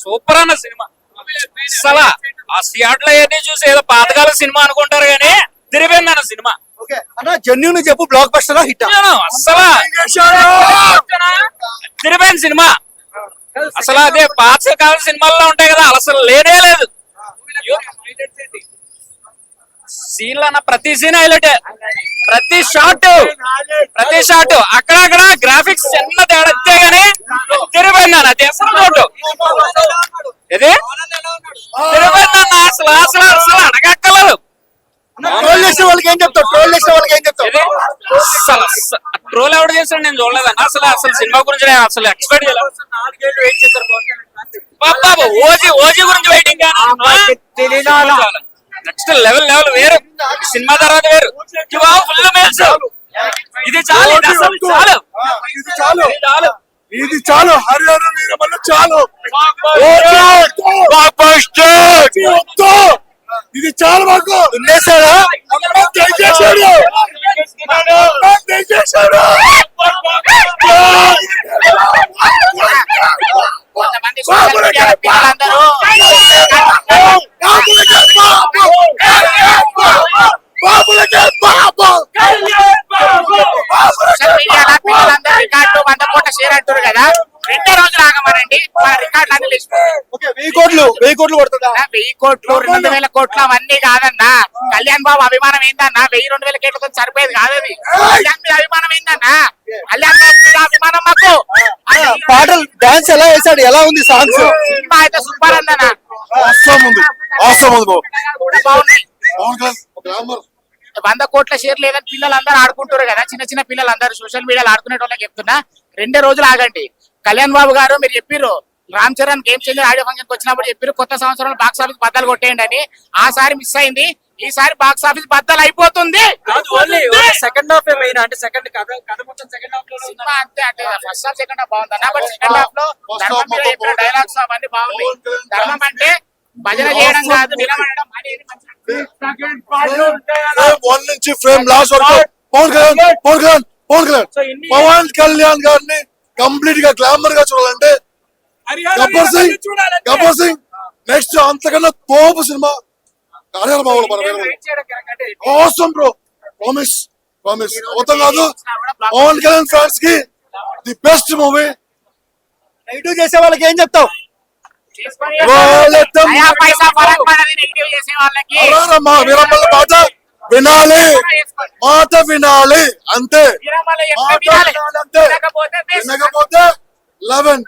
Super అన్న cinema. అసలు ఆ థియేటర్ లో ఏది చూసి ఏదో పాతకాల సినిమా అనుకుంటారు కానీ తిరిగింది అన్న సినిమా. జెన్యూన్ చెప్పు, బ్లాక్ బస్టర్ హిట్? అసలు తిరిగిపోయిన సినిమా. అసలు అదే పాత కాల సినిమాల్లో ఉంటాయి కదా, అసలు లేనే లేదు. సీన్లు అన్న ప్రతి సీన్ హైలైట్, ప్రతి షాట్ అక్కడక్కడ గ్రాఫిక్స్ చిన్న తేడా గానీ తిరిగిపోయింది అన్న. అది అసలు నోటు ఇది తిరిగిపోయింది అన్న. అసలు అసలు అసలు అడగక్కర్లేదు. ట్రోల్ ఎవడు చేశాడు నేను చూడలేదన్న. అసలు సినిమా గురించి నేను అసలు ఎక్స్పెక్ట్ చేయలేదు. ఓజీ గురించి వెయిటింగ్. నెక్స్ట్ లెవెల్ వేరు, సినిమా తర్వాత వేరు. Full males. ఇది చాలు, ఇది చాలు. హరిహర వీరమల్లు చాలు. ఇది చాలు. మాకు ఉండేశాడా? రికార్డు 100 కోట్ల షేర్ అంటారు కదా, 2 రోజులు ఆగమనండి మన రికార్డు అన్ని 1000 కోట్లు 1000 కోట్లు 2,000 కోట్లు అవన్నీ కాదన్నా. కళ్యాణ్ బాబు అభిమానం ఏందన్నా? 1000-2000 కోట్లతో సరిపోయేది కాదు. అది కళ్యాణ్ మీద అభిమానం ఏందన్నా? కళ్యాణ్ బాబు మీద అభిమానం మాకు. పాటలు డాన్స్ ఎలా వేసాడు? ఎలా ఉంది సాంగ్స్? సినిమా అయితే సూపర్ అందనా. బాగున్నాయి. 100 కోట్ల షేర్ లేదని పిల్లలందరూ ఆడుకుంటారు కదా, చిన్న పిల్లలందరూ సోషల్ మీడియాలో ఆడుకునే వాళ్ళకి చెప్తున్నా, 2 రోజులు ఆగండి. కళ్యాణ్ బాబు గారు మీరు చెప్పిర్రు Ram Charan game changer audio function వచ్చినప్పుడు చెప్పారు కొత్త సంవత్సరంలో బాక్స్ ఆఫీస్ బద్దలు కొట్టేయండి అని. ఆ సారి మిస్ అయింది, ఈసారి బాక్స్ ఆఫీస్ బద్దలు అయిపోతుంది. సెకండ్ హాఫ్ మెయిన్ అంటే సెకండ్ కథ మొత్తం సెకండ్ హాఫ్ లో సినిమా అంతే. అంటే ఫస్ట్ హాఫ్ సెకండ్ హాఫ్ బాగుందన్న, బట్ సెకండ్ హాఫ్ లో ధర్మం మీద చెప్పిన డైలాగ్స్ అవన్నీ బాగున్నాయి. ధర్మం అంటే భజన చేయడం కాదు, నిలబడడం అనేది. 1 నుంచి ఫ్రేమ్ లాస్ట్ వరకు పవన్ కళ్యాణ్ గారిని కంప్లీట్ గా గ్లామర్ గా చూడాలంటే గబ్బర్ సింగ్ నెక్స్ట్ అంతకన్నా తోపు సినిమా హరిహర బాబులు. అవసరం బ్రో, ప్రామిస్ అవుతాం కాదు. పవన్ కళ్యాణ్ ఫ్యాన్స్ కి ది బెస్ట్ మూవీ. నెగిటివ్ చేసే వాళ్ళకి ఏం చెప్తావు? వీరమల్ల మాట వినాలి అంతే. వినకపోతే 11